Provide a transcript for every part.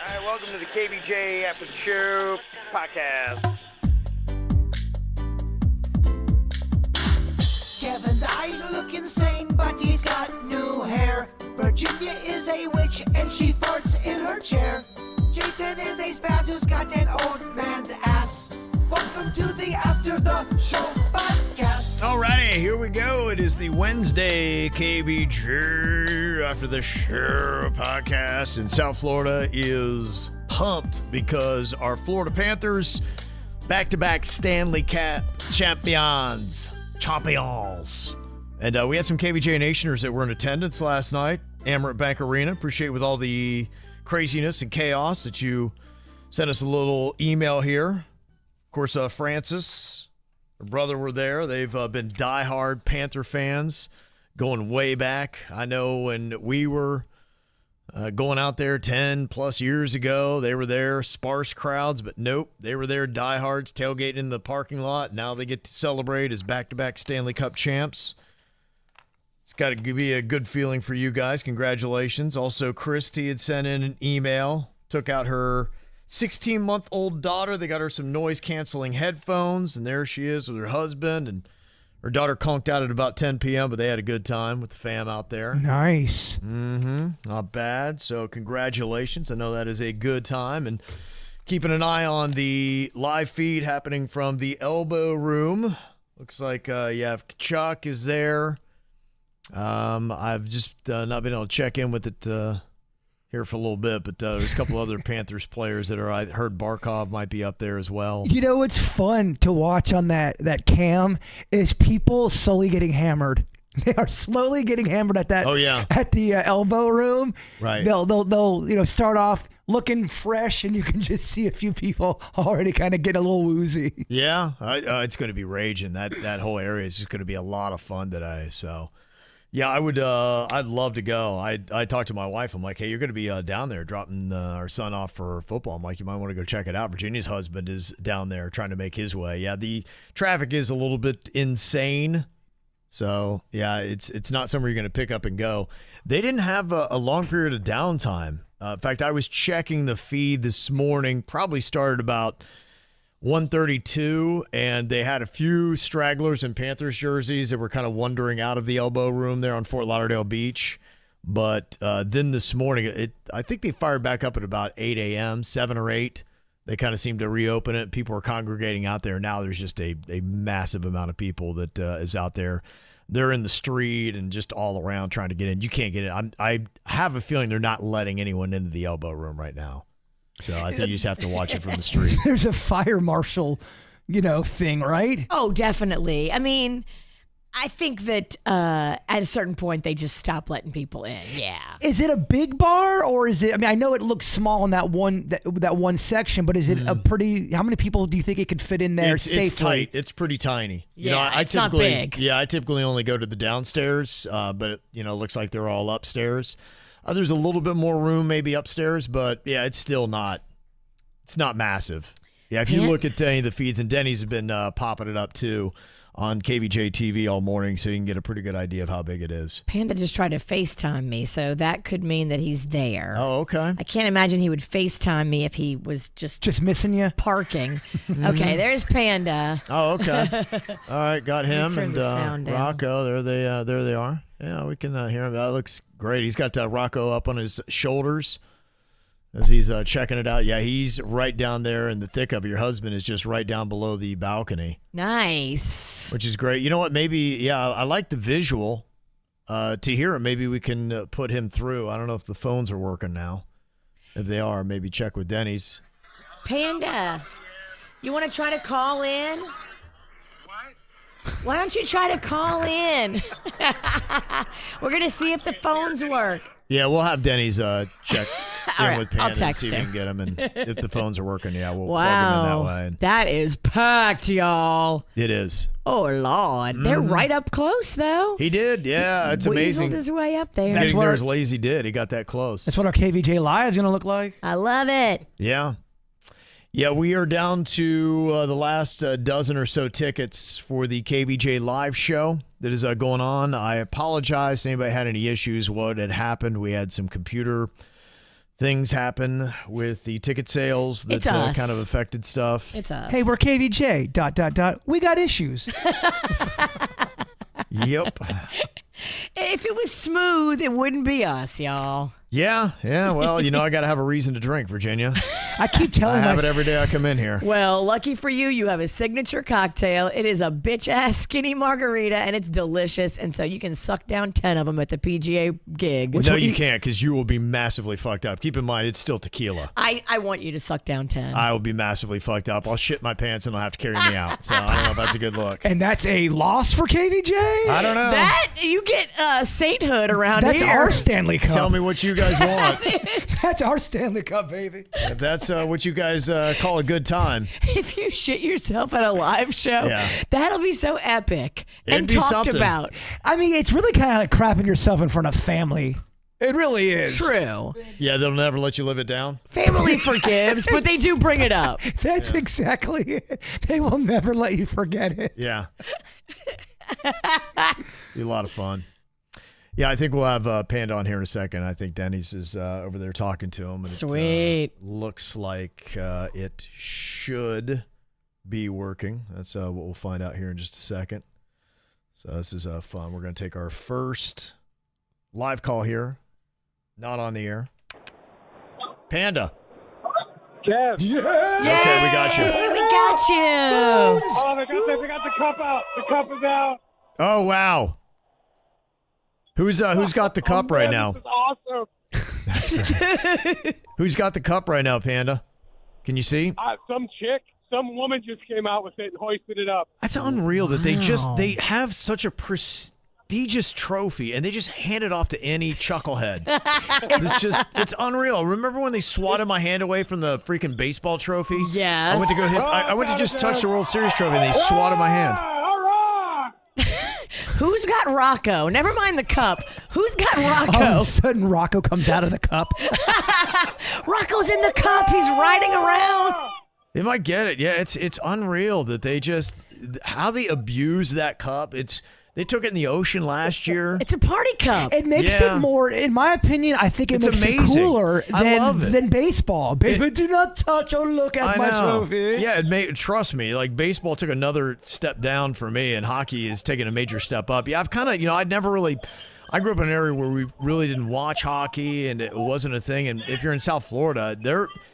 All right, welcome to the KVJ After the Show podcast. Kevin's eyes look insane, but he's got new hair. Virginia is a witch, and she farts in her chair. Jason is a spaz who's got an old man's ass. Welcome to the After the Show podcast. Alrighty, here we go. It is the Wednesday KVJ After the Show podcast, and South Florida is pumped because our Florida Panthers back-to-back Stanley Cup champions. And we had some KVJ Nationers that were in attendance last night. Amerant Bank Arena. Appreciate with all the craziness and chaos that you sent us a little email here. Of course, Francis, her brother were there. They've been diehard Panther fans going way back. I know when we were going out there 10 plus years ago, they were there, sparse crowds, but nope, they were there, diehards, tailgating in the parking lot. Now they get to celebrate as back-to-back Stanley Cup champs. It's got to be a good feeling for you guys. Congratulations. Also, Christy had sent in an email, took out her 16-month-old daughter. They got her some noise-canceling headphones, and there she is with her husband, and her daughter conked out at about 10 p.m., but they had a good time with the fam out there. Nice. Not bad. So congratulations. I know that is a good time. And keeping an eye on the live feed happening from the Elbow Room. Looks like Chuck is there. I've just not been able to check in with it here for a little bit, but there's a couple other Panthers players that I heard Barkov might be up there as well. You know what's fun to watch on that cam is people slowly getting hammered. They are slowly getting hammered at that. Oh yeah. At the Elbow Room. Right. They'll start off looking fresh, and you can just see a few people already kind of get a little woozy. Yeah, it's going to be raging. That whole area is just going to be a lot of fun today. So. Yeah, I would. I'd love to go. I talked to my wife. I'm like, hey, you're going to be down there dropping our son off for football. I'm like, you might want to go check it out. Virginia's husband is down there trying to make his way. Yeah, the traffic is a little bit insane. So yeah, it's not somewhere you're going to pick up and go. They didn't have a long period of downtime. In fact, I was checking the feed this morning. Probably started about 1:32, and they had a few stragglers in Panthers jerseys that were kind of wandering out of the Elbow Room there on Fort Lauderdale Beach. But then this morning, I think they fired back up at about 8 a.m., 7 or 8. They kind of seemed to reopen it. People are congregating out there. Now there's just a massive amount of people that is out there. They're in the street and just all around trying to get in. You can't get in. I have a feeling they're not letting anyone into the Elbow Room right now. So I think you just have to watch it from the street. There's a fire marshal, thing, right? Oh, definitely. I mean, I think that at a certain point they just stop letting people in. Yeah. Is it a big bar, or is it? I mean, I know it looks small in that one section, but is it a pretty? How many people do you think it could fit in there safely? It's tight. It's pretty tiny. Yeah, it's not big. Yeah, I typically only go to the downstairs, but it looks like they're all upstairs. There's a little bit more room maybe upstairs, but yeah, it's still not. It's not massive. Yeah, if you look at any of the feeds, and Denny's has been popping it up too on KVJ TV all morning, so you can get a pretty good idea of how big it is. Panda just tried to FaceTime me, so that could mean that he's there. Oh, okay. I can't imagine he would FaceTime me if he was just missing you. Parking. Okay, there's Panda. Oh, okay. All right, got him turn and the sound down. Rocco. There they are. Yeah, we can hear him. That looks great. He's got Rocco up on his shoulders as he's checking it out. Yeah, he's right down there in the thick of it. Your husband is just right down below the balcony. Nice. Which is great. You know what? Maybe, I like the visual. To hear it, maybe we can put him through. I don't know if the phones are working now. If they are, maybe check with Denny's. Panda, you want to try to call in? Why don't you try to call in? We're going to see if the phones work. Yeah, we'll have Denny's check in right, with Panda I'll text and see if we him. can get him. And if the phones are working, we'll plug him in that way. That is packed, y'all. It is. Oh, Lord. They're right up close, though. He did, yeah. It's amazing. Weaseled his way up there. Getting there as lazy did. He got that close. That's what our KVJ Live is going to look like. I love it. Yeah. Yeah, we are down to the last dozen or so tickets for the KVJ live show that is going on. I apologize if anybody had any issues, what had happened. We had some computer things happen with the ticket sales that It's us. kind of affected stuff. It's us. Hey, we're KVJ. ... We got issues. Yep. If it was smooth, it wouldn't be us, y'all. Yeah. Well, I got to have a reason to drink, Virginia. I keep I telling have it myself. every day I come in here. Well, lucky for you, you have a signature cocktail. It is a bitch-ass skinny margarita, and it's delicious. And so you can suck down 10 of them at the PGA gig. No, you can't, because you will be massively fucked up. Keep in mind, it's still tequila. I want you to suck down 10. I will be massively fucked up. I'll shit my pants and they'll have to carry me out. So I don't know if that's a good look. And that's a loss for KVJ? I don't know. That, you get sainthood around That's here. our Stanley Cup. Tell me what you guys want. That's our Stanley Cup, baby. If that's what you guys call a good time. If you shit yourself at a live show, Yeah. that'll be so epic It'd and be talked something. about. I mean, it's really kind of like crapping yourself in front of family. It really is. True. Yeah, they'll never let you live it down. Family forgives, but they do bring it up. That's exactly it. They will never let you forget it. Yeah. Be a lot of fun. Yeah, I think we'll have Panda on here in a second. I think Denny's is over there talking to him. And Sweet. It looks like it should be working. That's what we'll find out here in just a second. So this is fun. We're going to take our first live call here. Not on the air. Panda. Kev. Okay, we got you. We got you. Oh, they got the cup out. The cup is out. Oh, wow. Who's got the cup right now? This is awesome. Who's got the cup right now, Panda? Can you see? Some woman just came out with it and hoisted it up. That's unreal that they have such a prestigious trophy and they just hand it off to any chucklehead. It's unreal. Remember when they swatted my hand away from the freaking baseball trophy? Yes. I went to go hit. I went to just touch the World Series trophy and they swatted my hand. Who's got Rocco? Never mind the cup. Who's got All Rocco? of a sudden, Rocco comes out of the cup. Rocco's in the cup. He's riding around. They might get it. Yeah, it's unreal that they just how they abuse that cup. They took it in the ocean last year. It's a party cup. It makes Yeah. it more, in my opinion, I think It's makes amazing. it cooler I love it. than baseball. Baby, do not touch or look at I my know. trophy. Yeah, trust me, like baseball took another step down for me and hockey is taking a major step up. Yeah, I've kind of, I grew up in an area where we really didn't watch hockey and it wasn't a thing. And if you're in South Florida,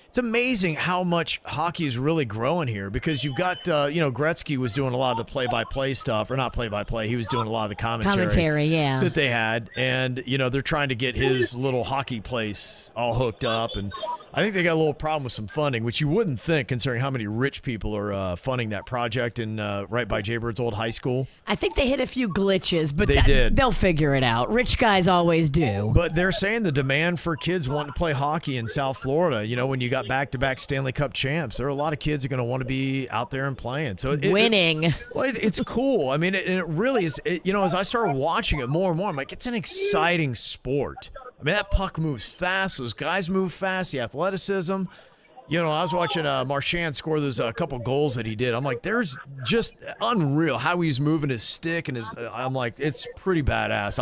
it's amazing how much hockey is really growing here because you've got, Gretzky was doing a lot of the play-by-play stuff, or not play-by-play. He was doing a lot of the commentary yeah. that they had. And, they're trying to get his little hockey place all hooked up. And I think they got a little problem with some funding, which you wouldn't think considering how many rich people are funding that project in right by Jaybird's old high school. I think they hit a few glitches, but They did. they'll figure it out. Rich guys always do. But they're saying the demand for kids wanting to play hockey in South Florida, when you got back-to-back Stanley Cup champs, there are a lot of kids that are going to want to be out there and playing. So Winning. It's cool. I mean, it really is. As I started watching it more and more, I'm like, it's an exciting sport. I mean, that puck moves fast. Those guys move fast. The athleticism. I was watching Marchand score those couple goals that he did. I'm like, there's just unreal how he's moving his stick and I'm like, it's pretty badass.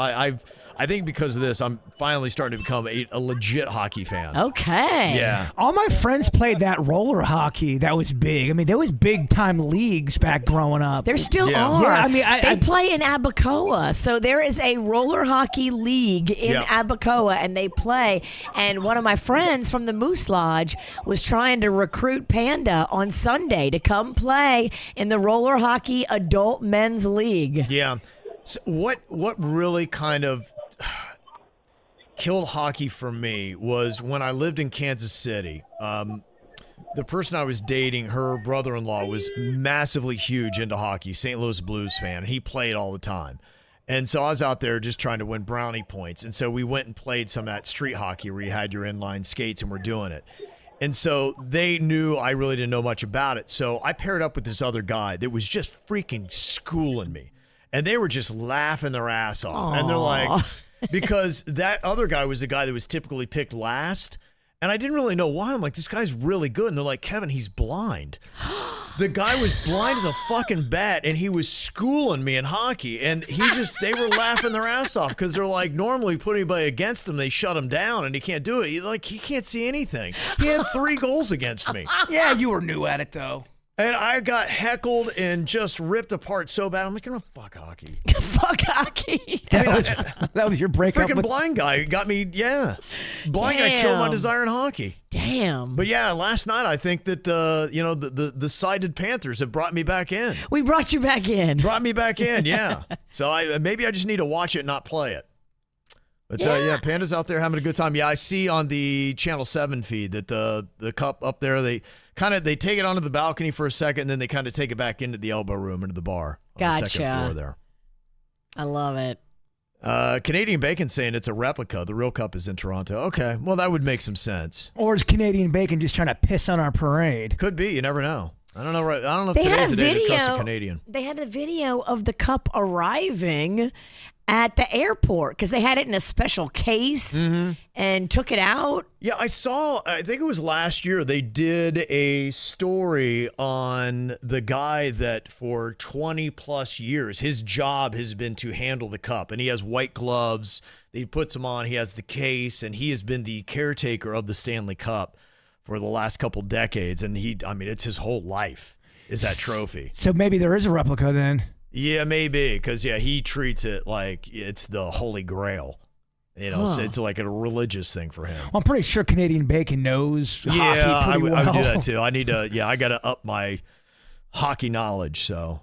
I think because of this, I'm finally starting to become a legit hockey fan. Okay. Yeah. All my friends played that roller hockey that was big. I mean, there was big-time leagues back growing up. There still Yeah. are. Yeah, I mean, they play in Abacoa. So there is a roller hockey league in Yeah. Abacoa, and they play. And one of my friends from the Moose Lodge was trying to recruit Panda on Sunday to come play in the roller hockey adult men's league. Yeah. So what really kind of killed hockey for me was when I lived in Kansas City. The person I was dating, her brother-in-law, was massively huge into hockey, St. Louis Blues fan. He played all the time. And so I was out there just trying to win brownie points. And so we went and played some of that street hockey where you had your inline skates and we're doing it. And so they knew I really didn't know much about it. So I paired up with this other guy that was just freaking schooling me. And they were just laughing their ass off. Aww. And they're like, because that other guy was the guy that was typically picked last. And I didn't really know why. I'm like, this guy's really good. And they're like, Kevin, he's blind. The guy was blind as a fucking bat, and he was schooling me in hockey. And they were laughing their ass off because they're like, normally put anybody against him, they shut him down, and he can't do it. He can't see anything. He had 3 goals against me. Yeah, you were new at it, though. And I got heckled and just ripped apart so bad. I'm like, fuck hockey. Fuck hockey. That was your breakup. Freaking blind guy got me, Blind guy killed my desire in hockey. Damn. But yeah, last night I think that, the sided Panthers have brought me back in. We brought you back in. Brought me back in, yeah. So maybe I just need to watch it and not play it. But Panda's out there having a good time. Yeah, I see on the Channel 7 feed that the cup up there, they take it onto the balcony for a second, and then they kind of take it back into the elbow room, into the bar on the second floor there. I love it. Canadian Bacon saying it's a replica. The real cup is in Toronto. Okay, well, that would make some sense. Or is Canadian Bacon just trying to piss on our parade? Could be. You never know. I don't know. Right? I don't know if today's the day to trust a Canadian. They had a video of the cup arriving at the airport because they had it in a special case and took it out. Yeah, I think it was last year, they did a story on the guy that for 20 plus years, his job has been to handle the cup, and he has white gloves. He puts them on. He has the case, and he has been the caretaker of the Stanley Cup for the last couple decades. And it's his whole life is that trophy. So maybe there is a replica then. Yeah, maybe, because he treats it like it's the Holy Grail. So it's like a religious thing for him. Well, I'm pretty sure Canadian Bacon knows hockey pretty well. I would do that too. I need to. I got to up my hockey knowledge, so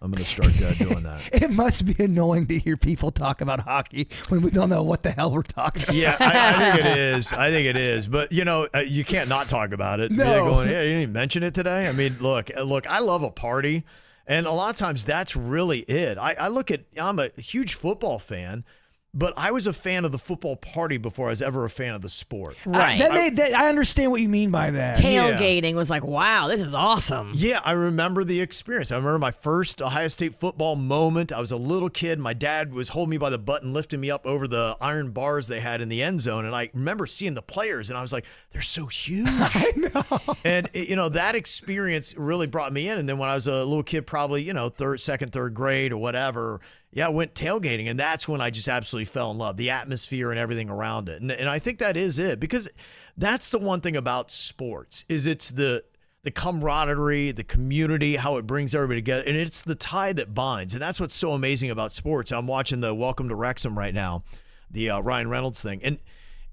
I'm going to start doing that. It must be annoying to hear people talk about hockey when we don't know what the hell we're talking about. Yeah, I think it is. I think it is. But you can't not talk about it. No. They're going, you didn't even mention it today. I mean, look. I love a party. And a lot of times that's really it. I'm a huge football fan, but I was a fan of the football party before I was ever a fan of the sport. Right. I understand what you mean by that. Tailgating was like, wow, this is awesome. Yeah, I remember the experience. I remember my first Ohio State football moment. I was a little kid. My dad was holding me by the butt and lifting me up over the iron bars they had in the end zone. And I remember seeing the players, and I was like, they're so huge. I know. And, that experience really brought me in. And then when I was a little kid, probably, second, third grade or whatever, I went tailgating, and that's when I just absolutely fell in love, the atmosphere and everything around it. And I think that is it, because that's the one thing about sports is it's the camaraderie, the community, how it brings everybody together, and it's the tie that binds. And that's what's so amazing about sports. I'm watching the Welcome to Wrexham right now, the Ryan Reynolds thing, and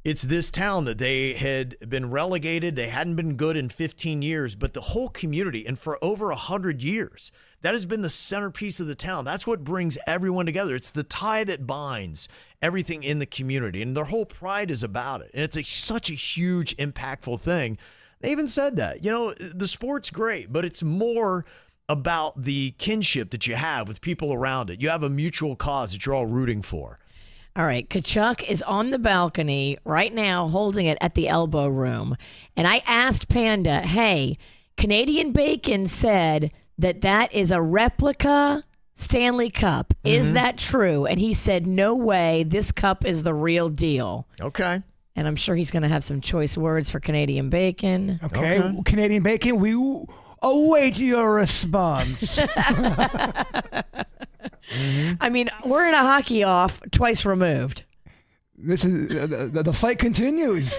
it's this town that they had been relegated. They hadn't been good in 15 years, but the whole community, and for over 100 years, that has been the centerpiece of the town. That's what brings everyone together. It's the tie that binds everything in the community, and their whole pride is about it. And it's such a huge, impactful thing. They even said that, the sport's great, but it's more about the kinship that you have with people around it. You have a mutual cause that you're all rooting for. All right, Kachuk is on the balcony right now holding it at the elbow room. And I asked Panda, hey, Canadian Bacon said that is a replica Stanley Cup. Is that true? And he said, no way, this cup is the real deal. Okay. And I'm sure he's going to have some choice words for Canadian Bacon. Okay. Canadian Bacon, we await your response. I mean, we're in a hockey off twice removed. This is the fight continues.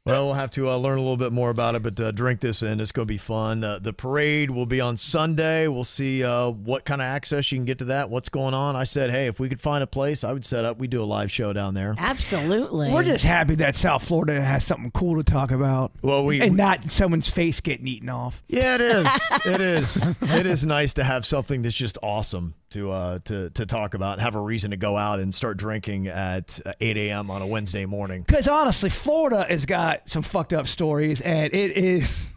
Well, we'll have to learn a little bit more about it, but drink this in. It's going to be fun. The parade will be on Sunday. We'll see what kind of access you can get to that, what's going on. I said, hey, if we could find a place, I would set up. We do a live show down there. Absolutely. We're just happy that South Florida has something cool to talk about. Well, and not someone's face getting eaten off. Yeah, it is. It is. It is nice to have something that's just awesome to talk about and have a reason to go out and start drinking at 8 a.m. on a Wednesday morning. Because honestly, Florida has got some fucked up stories, and it is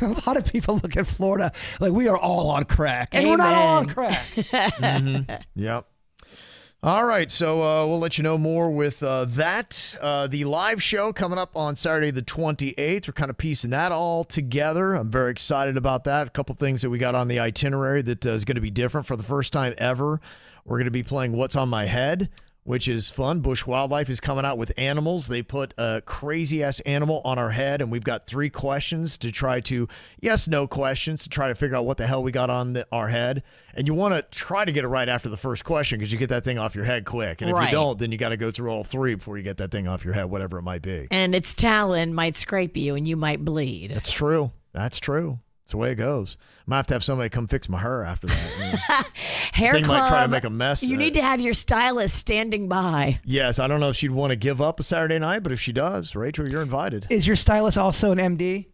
a lot of people look at Florida like we are all on crack, and we're not all on crack. Yep. All right, so we'll let you know more with that. The live show coming up on Saturday the 28th. We're kind of piecing that all together. I'm very excited about that. A couple things that we got on the itinerary that is going to be different for the first time ever. We're going to be playing What's on My Head which is fun. Bush Wildlife is coming out with animals. They put a crazy-ass animal on our head, and we've got 3 questions to try to, yes-no questions, to try to figure out what the hell we got on our head. And you want to try to get it right after the first question because you get that thing off your head quick. And if you don't, then you got to go through all 3 before you get that thing off your head, whatever it might be. And its talon might scrape you, and you might bleed. That's true. That's true. That's the way it goes. I might have to have somebody come fix my hair after that. Hair Thing club, might try to make a mess. You need to have your stylist standing by. Yes, I don't know if she'd want to give up a Saturday night, but if she does, Rachel, you're invited. Is your stylist also an MD?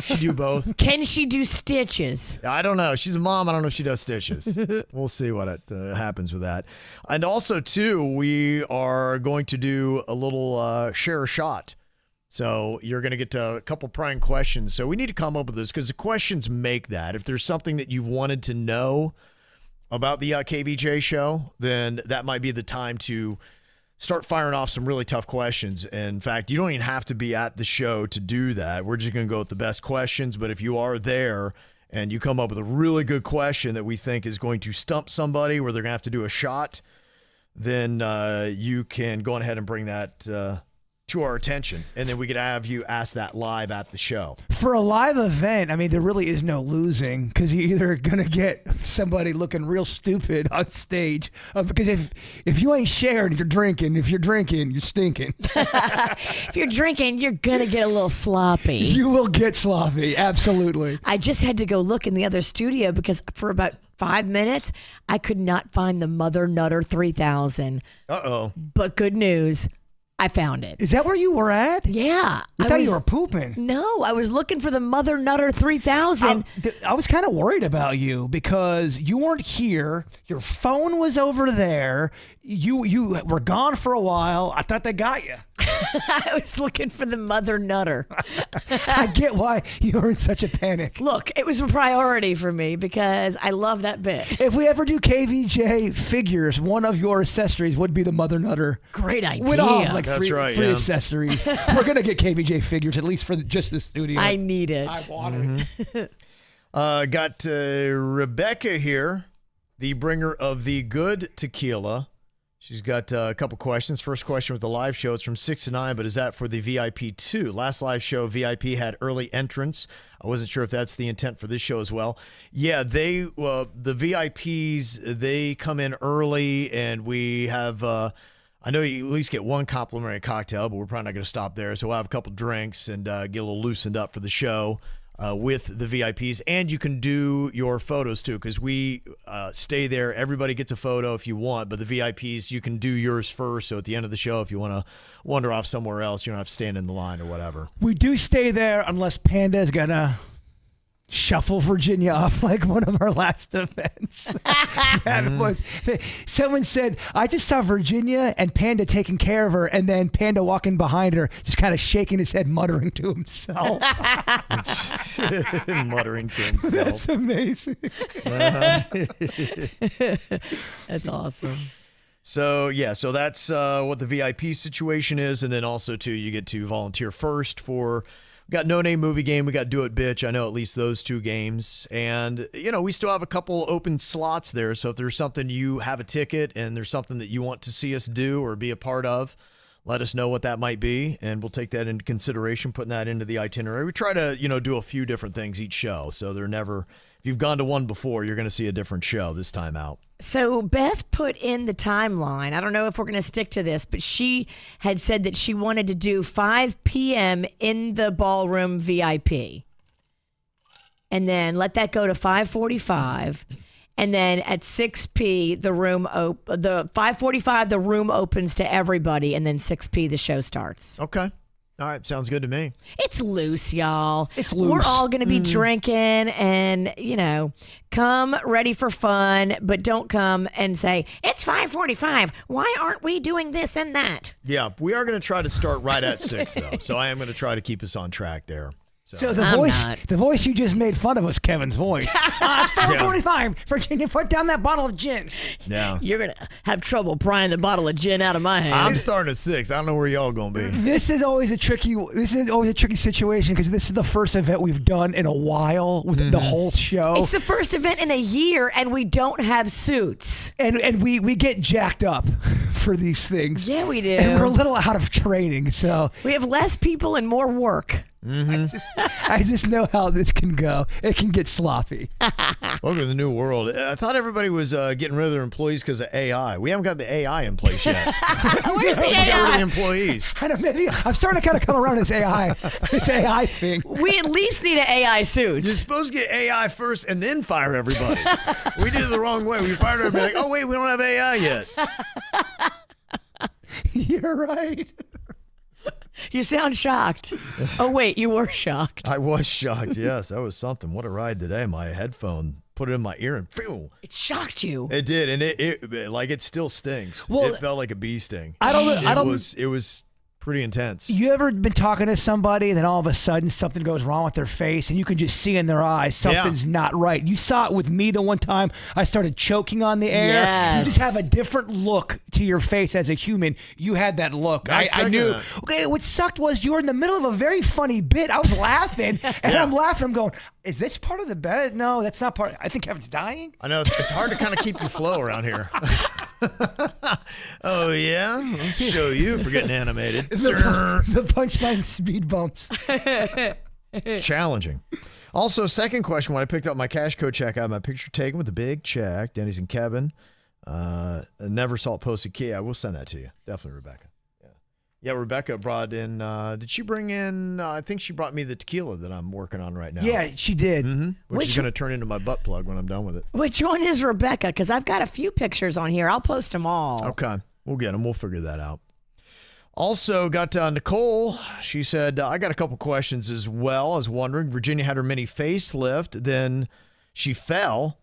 She do both. Can she do stitches? I don't know. She's a mom. I don't know if she does stitches. We'll see what happens with that. And also, too, we are going to do a little share a shot. So you're going to get a couple prying questions. So we need to come up with this because the questions make that. If there's something that you've wanted to know about the KVJ show, then that might be the time to start firing off some really tough questions. In fact, you don't even have to be at the show to do that. We're just going to go with the best questions. But if you are there and you come up with a really good question that we think is going to stump somebody where they're going to have to do a shot, then you can go on ahead and bring that to our attention, and then we could have you ask that live at the show. For a live event, I mean, there really is no losing because you're either going to get somebody looking real stupid on stage because if you ain't sharing, you're drinking. If you're drinking, you're stinking. If you're drinking, you're going to get a little sloppy. You will get sloppy, absolutely. I just had to go look in the other studio because for about 5 minutes, I could not find the Mother Nutter 3000. Uh-oh. But good news. I found it. Is that where you were at? Yeah. I thought you were pooping. No, I was looking for the Mother Nutter 3000. I was kind of worried about you because you weren't here. Your phone was over there. You were gone for a while. I thought they got you. I was looking for the Mother Nutter. I get why you were in such a panic. Look, it was a priority for me because I love that bit. If we ever do KVJ figures, one of your accessories would be the Mother Nutter. Great idea. We'd all have like That's right, free yeah. accessories. We're going to get KVJ figures, at least for just the studio. I need it. I want it. Got Rebecca here, the bringer of the good tequila. She's got a couple questions. First question with the live show. It's from 6 to 9, but is that for the VIP too? Last live show, VIP had early entrance. I wasn't sure if that's the intent for this show as well. Yeah, the VIPs, they come in early, and we have, I know you at least get one complimentary cocktail, but we're probably not going to stop there. So we'll have a couple drinks and get a little loosened up for the show. With the VIPs, and you can do your photos too because we stay there. Everybody gets a photo if you want, but the VIPs, you can do yours first. So at the end of the show, if you want to wander off somewhere else, you don't have to stand in the line or whatever. We do stay there unless Panda's going to shuffle Virginia off like one of our last events. That was, someone said, I just saw Virginia and Panda taking care of her, and then Panda walking behind her, just kind of shaking his head, muttering to himself. Muttering to himself. That's amazing. That's awesome. So, yeah, so that's what the VIP situation is, and then also, too, you get to volunteer first for... We got No Name Movie Game. We got Do It Bitch. I know at least those 2 games. And, we still have a couple open slots there. So if there's something you have a ticket and there's something that you want to see us do or be a part of, let us know what that might be. And we'll take that into consideration, putting that into the itinerary. We try to, do a few different things each show. So they're never, if you've gone to one before, you're going to see a different show this time out. So Beth put in the timeline. I don't know if we're going to stick to this, but she had said that she wanted to do 5 p.m. in the ballroom VIP. And then let that go to 5:45. And then at 6 p. the 5:45 the room opens to everybody, and then 6 p. the show starts. Okay. All right, sounds good to me. It's loose, y'all. It's loose. We're all going to be drinking and, come ready for fun, but don't come and say, it's 5:45. Why aren't we doing this and that? Yeah, we are going to try to start right at 6, though. So I am going to try to keep us on track there. So the I'm not. voice you just made fun of was Kevin's voice. It's 4:45. Virginia, put down that bottle of gin. Yeah. You're going to have trouble prying the bottle of gin out of my hand. I'm starting at 6. I don't know where y'all going to be. This is always a tricky situation because this is the first event we've done in a while with the whole show. It's the first event in a year, and we don't have suits. And we get jacked up for these things. Yeah, we do. And we're a little out of training, so We have less people and more work. I just know how this can go. It can get sloppy. Welcome to the new world. I thought everybody was getting rid of their employees because of AI. We haven't got the AI in place yet. Where's the We got rid of the AI? employees. I know, maybe I'm starting to kind of come around this AI thing. We at least need an AI suit. You're supposed to get AI first and then fire everybody. We did it the wrong way. We fired everybody like, oh, wait, we don't have AI yet. You're right. You sound shocked. Oh, wait, you were shocked. I was shocked. Yes, that was something. What a ride today. My headphone put it in my ear and phew. It shocked you. It did, and it still stings. Well, it felt like a bee sting. It was pretty intense. You ever been talking to somebody and then all of a sudden something goes wrong with their face and you can just see in their eyes something's not right? You saw it with me the one time I started choking on the air. Yes. You just have a different look to your face as a human. You had that look. I knew. that. Okay, what sucked was you were in the middle of a very funny bit. I was laughing and I'm laughing. I'm going, is this part of the bit? No, that's not part. I think Kevin's dying. I know it's hard to kind of keep your flow around here. Oh, yeah? I'll show you for getting animated. The punchline speed bumps. It's challenging. Also, second question, when I picked up my cash code check, I had my picture taken with the big check. Denny's and Kevin. Never saw it posted key. I will send that to you. Definitely, Rebecca. Yeah, Rebecca brought in, did she bring in, I think she brought me the tequila that I'm working on right now. Yeah, she did. Which is going to turn into my butt plug when I'm done with it. Which one is Rebecca? Because I've got a few pictures on here. I'll post them all. Okay. We'll get them. We'll figure that out. Also got Nicole. She said, I got a couple questions as well. I was wondering, Virginia had her mini facelift, then she fell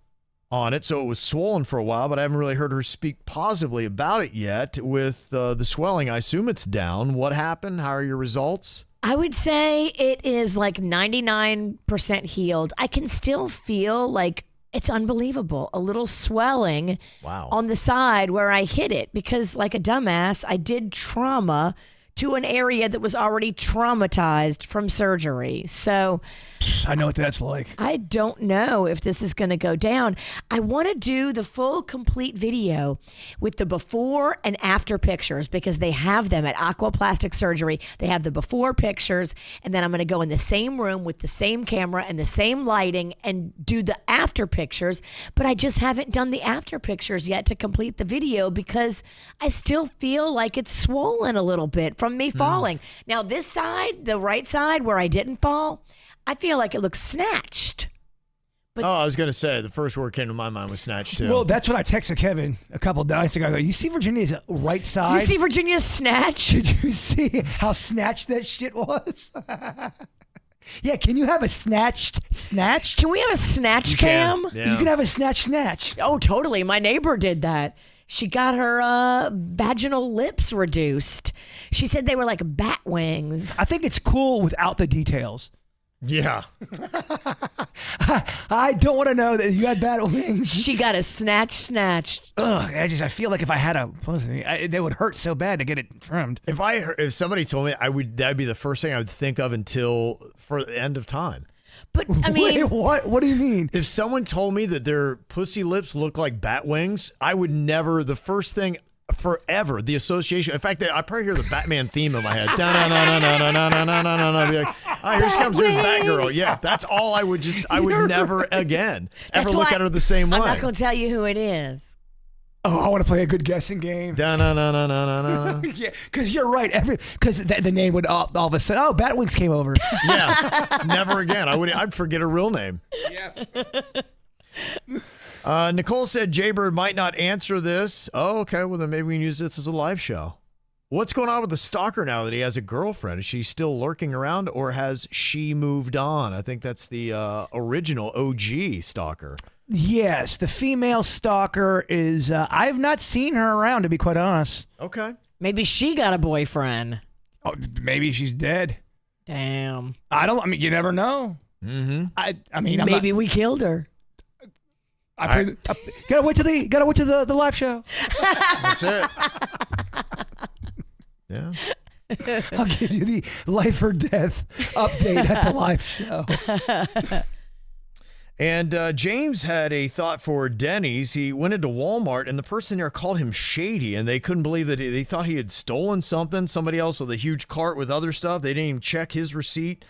on it, so it was swollen for a while, but I haven't really heard her speak positively about it yet. With the swelling, I assume it's down. What happened? How are your results? I would say it is like 99% healed. I can still feel like it's unbelievable. A little swelling on the side where I hit it because, like a dumbass, I did trauma to an area that was already traumatized from surgery. So I know what that's like. I don't know if this is going to go down. I want to do the full complete video with the before and after pictures because they have them at Aquaplastic Surgery. They have the before pictures, and then I'm going to go in the same room with the same camera and the same lighting and do the after pictures. But I just haven't done the after pictures yet to complete the video because I still feel like it's swollen a little bit from me falling. Now this side, the right side where I didn't fall, I feel like it looks snatched. But I was going to say, the first word came to my mind was snatched, too. Well, that's what I texted Kevin a couple of days ago. I go, you see Virginia's right side? you see Virginia's snatch? Did you see how snatched that shit was? Yeah, can you have a snatch? Can we have a snatch cam? Yeah. You can have a snatch. Oh, totally. My neighbor did that. She got her vaginal lips reduced. She said they were like bat wings. I think it's cool without the details. Yeah. I don't want to know that you had bat wings. She got a snatched. Ugh, I feel like if I had a pussy, they would hurt so bad to get it trimmed. If somebody told me, that'd be the first thing I would think of until for the end of time. But I mean, wait, what? What do you mean? If someone told me that their pussy lips look like bat wings, I would never. The first thing forever, the association. In fact, I probably hear the Batman theme in my head. I'd be like, oh, here she comes. There's Batgirl. Yeah, that's all I would just. I would never again ever look at her the same way. I'm not going to tell you who it is. Oh, I want to play a good guessing game. Yeah, because you're right. Because the name would all of a sudden. Oh, Batwings came over. Yeah, never again. I'd forget her real name. Yeah. Nicole said Jaybird might not answer this. Oh, okay. Well, then maybe we can use this as a live show. What's going on with the stalker now that he has a girlfriend? Is she still lurking around, or has she moved on? I think that's the original OG stalker. Yes, the female stalker is. I've not seen her around, to be quite honest. Okay. Maybe she got a boyfriend. Oh, maybe she's dead. Damn. I mean, you never know. Mm-hmm. I mean, Maybe we killed her. gotta wait till the live show. That's it. Yeah. I'll give you the life or death update at the live show. And James had a thought for Denny's. He went into Walmart, and the person there called him shady, and they couldn't believe that they thought he had stolen something. Somebody else with a huge cart with other stuff. They didn't even check his receipt,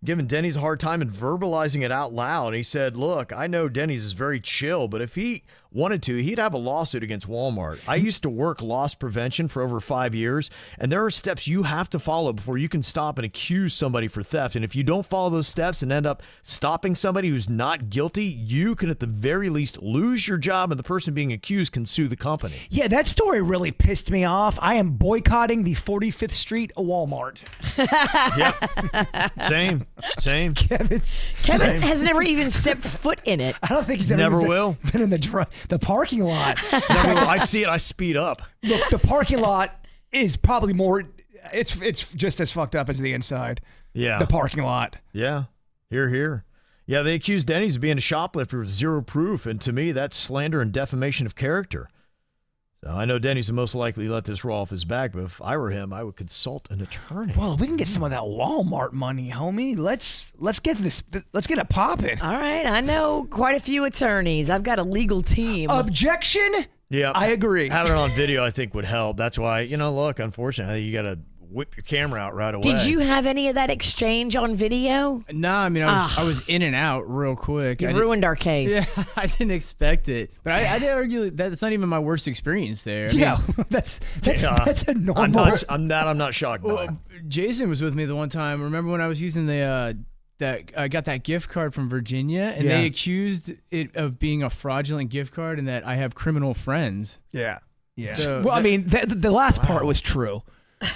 giving Denny's a hard time and verbalizing it out loud. And he said, look, I know Denny's is very chill, but if he wanted to, he'd have a lawsuit against Walmart. I used to work loss prevention for over 5 years, and there are steps you have to follow before you can stop and accuse somebody for theft. And if you don't follow those steps and end up stopping somebody who's not guilty, you can at the very least lose your job, and the person being accused can sue the company. Yeah, that story really pissed me off. I am boycotting the 45th Street Walmart. Yep. Same. Kevin has never even stepped foot in it. I don't think he's Never even will. been in the parking lot. Never will. I see it, I speed up. Look, the parking lot is probably more. It's just as fucked up as the inside. Yeah. The parking lot. Yeah. Here. Yeah, they accused Denny's of being a shoplifter with zero proof, and to me, that's slander and defamation of character. So I know Denny's the most likely to let this roll off his back, but if I were him, I would consult an attorney. Well, if we can get some of that Walmart money, homie, let's get it popping. All right, I know quite a few attorneys. I've got a legal team. Objection? Yeah, I agree. Having it on video, I think, would help. That's why, look, unfortunately, you got to whip your camera out right away. Did you have any of that exchange on video? No, I mean, I was in and out real quick. You ruined our case. Yeah, I didn't expect it. But I did argue that it's not even my worst experience there. I Yeah, mean, that's a normal. I'm not shocked by it. Jason was with me the one time. Remember when I was using I got that gift card from Virginia, and they accused it of being a fraudulent gift card and that I have criminal friends. Yeah. So well, I mean, the last part was true.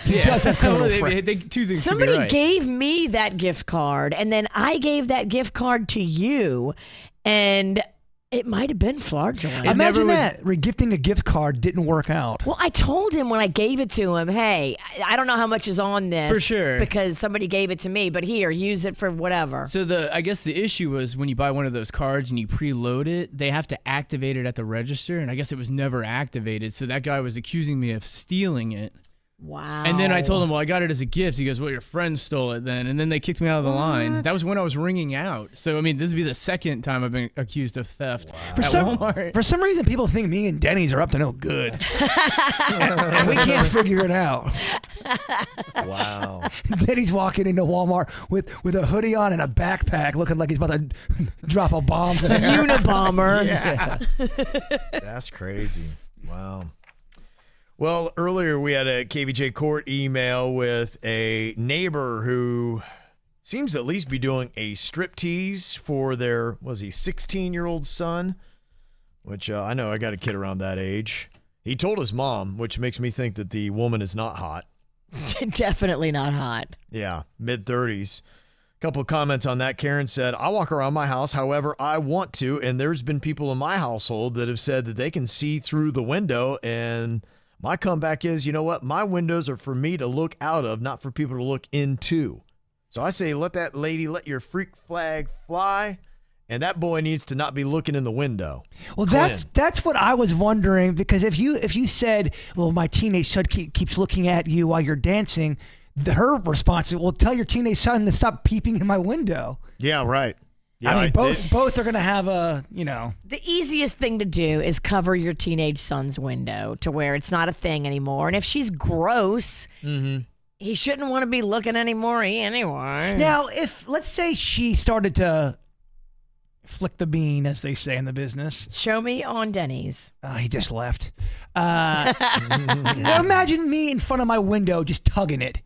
He does have criminal friends. Two things. Somebody could be right. gave me that gift card, and then I gave that gift card to you, and it might have been fraudulent. Imagine that. Regifting a gift card didn't work out. Well, I told him when I gave it to him, hey, I don't know how much is on this. For sure. Because somebody gave it to me, but here, use it for whatever. So I guess the issue was when you buy one of those cards and you preload it, they have to activate it at the register, and I guess it was never activated. So that guy was accusing me of stealing it. Wow. And then I told him, well, I got it as a gift. He goes, well, your friend stole it then. And then they kicked me out of the line. That was when I was ringing out. So, I mean, this would be the second time I've been accused of theft at Walmart. For some reason, people think me and Denny's are up to no good. And we can't figure it out. Wow. Denny's walking into Walmart with a hoodie on and a backpack looking like he's about to drop a bomb there. Unabomber. Yeah. That's crazy. Wow. Well, earlier we had a KVJ court email with a neighbor who seems to at least be doing a striptease for their, 16-year-old son, which I know I got a kid around that age. He told his mom, which makes me think that the woman is not hot. Definitely not hot. Yeah, mid-30s. A couple of comments on that. Karen said, I walk around my house however I want to, and there's been people in my household that have said that they can see through the window, and my comeback is, you know what? My windows are for me to look out of, not for people to look into. So I say, let your freak flag fly, and that boy needs to not be looking in the window. Well, that's what I was wondering, because if you said, well, my teenage son keeps looking at you while you're dancing, her response is, well, tell your teenage son to stop peeping in my window. Yeah, right. Yeah, I mean, both are going to have The easiest thing to do is cover your teenage son's window to where it's not a thing anymore. And if she's gross, he shouldn't want to be looking anymore anyway. Now, if, let's say she started to flick the bean, as they say in the business. Show me on Denny's. He just left. Imagine me in front of my window just tugging it.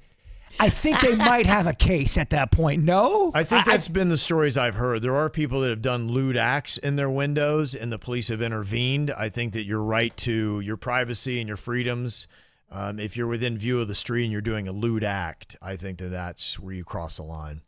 I think they might have a case at that point. No? I think that's been the stories I've heard. There are people that have done lewd acts in their windows, and the police have intervened. I think that your right to your privacy and your freedoms, if you're within view of the street and you're doing a lewd act, I think that's where you cross the line,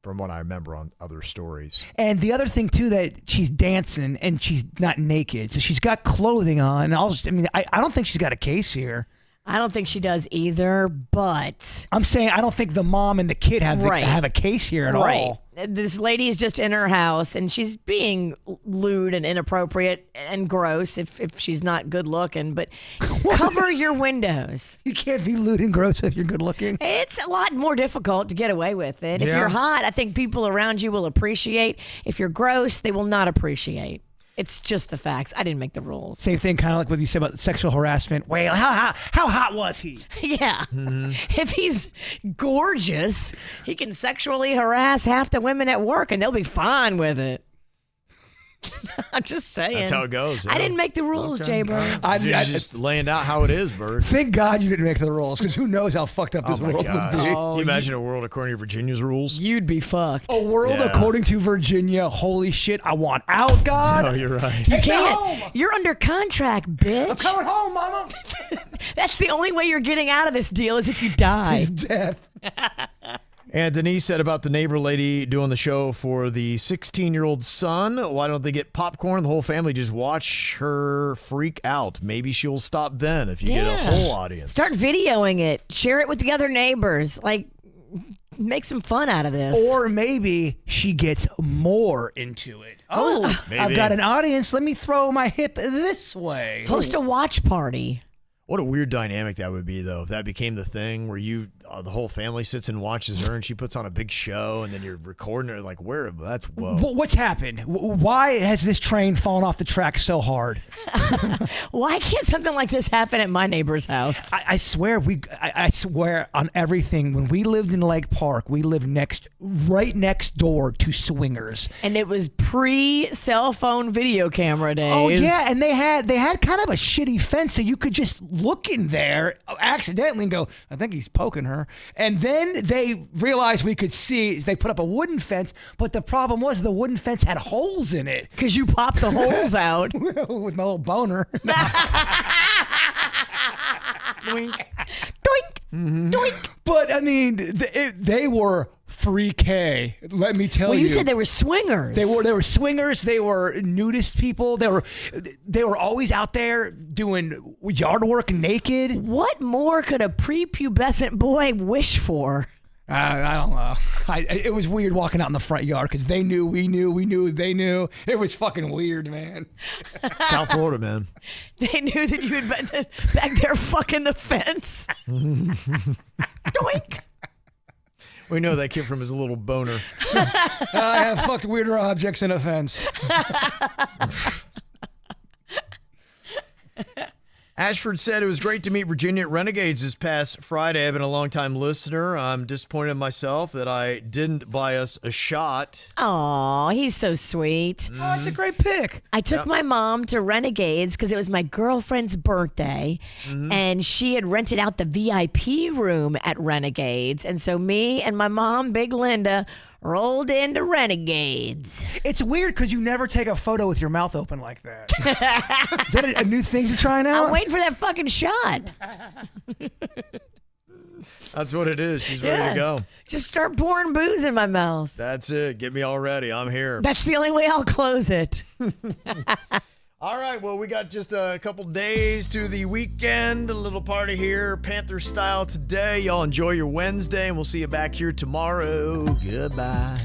from what I remember on other stories. And the other thing, too, that she's dancing and she's not naked. So she's got clothing on. I don't think she's got a case here. I don't think she does either, but I'm saying I don't think the mom and the kid have Right. have a case here at all. This lady is just in her house and she's being lewd and inappropriate and gross if she's not good looking, but cover your windows. You can't be lewd and gross if you're good looking. It's a lot more difficult to get away with it. If Yeah. you're hot, I think people around you will appreciate. If you're gross, they will not appreciate. It's just the facts. I didn't make the rules. Same thing, kind of like what you said about sexual harassment. Well, how hot was he? Yeah. If he's gorgeous, he can sexually harass half the women at work and they'll be fine with it. I'm just saying. That's how it goes. I didn't make the rules, Jay Bird. You're just laying out how it is, Bird. Thank God you didn't make the rules, because who knows how fucked up this Oh my world gosh. would be. Can you imagine a world according to Virginia's rules? You'd be fucked. A world Yeah. according to Virginia. Holy shit! I want out, God. No, you're right. Take me Can't. home. You're under contract, bitch. I'm coming home, Mama. That's the only way you're getting out of this deal is if you die. He's dead. And Denise said about the neighbor lady doing the show for the 16-year-old son. Why don't they get popcorn? The whole family just watch her freak out. Maybe she'll stop then if you get a whole audience. Start videoing it. Share it with the other neighbors. Like, make some fun out of this. Or maybe she gets more into it. Oh, Maybe. I've got an audience. Let me throw my hip this way. host a watch party. What a weird dynamic that would be, though, if that became the thing where you, the whole family sits and watches her and she puts on a big show and then you're recording her. Like, where? That's, whoa. What's happened? Why has this train fallen off the track so hard? Why can't something like this happen at my neighbor's house? I swear I swear on everything. When we lived in Lake Park, we lived right next door to swingers. And it was pre-cell phone video camera days. Oh yeah, and they had kind of a shitty fence, so you could just look in there accidentally and go, I think he's poking her. And then they realized we could see. They put up a wooden fence, but the problem was the wooden fence had holes in it. Because you popped the holes out. With my little boner. Doink. Doink. Doink. But I mean, they were freaky. Let me tell you. Well, you said they were swingers. They were swingers. They were nudist people. They were always out there doing yard work naked. What more could a prepubescent boy wish for? I don't know. It was weird walking out in the front yard because they knew, we knew, they knew. It was fucking weird, man. South Florida, man. They knew that you had been back there fucking the fence. Doink. We know that kid from his little boner. I have fucked weirder objects in a fence. Ashford said it was great to meet Virginia at Renegades this past Friday. I've been a longtime listener. I'm disappointed in myself that I didn't buy us a shot. Aw, he's so sweet. Oh, that's a great pick. I took my mom to Renegades because it was my girlfriend's birthday, and she had rented out the VIP room at Renegades. And so me and my mom, Big Linda, rolled into Renegades. It's weird because you never take a photo with your mouth open like that. Is that a new thing you're trying out? I'm waiting for that fucking shot. That's what it is. She's ready to go. Just start pouring booze in my mouth. That's it. Get me all ready. I'm here. That's the only way I'll close it. All right, well, we got just a couple days to the weekend. A little party here, Panther style today. Y'all enjoy your Wednesday, and we'll see you back here tomorrow. Goodbye.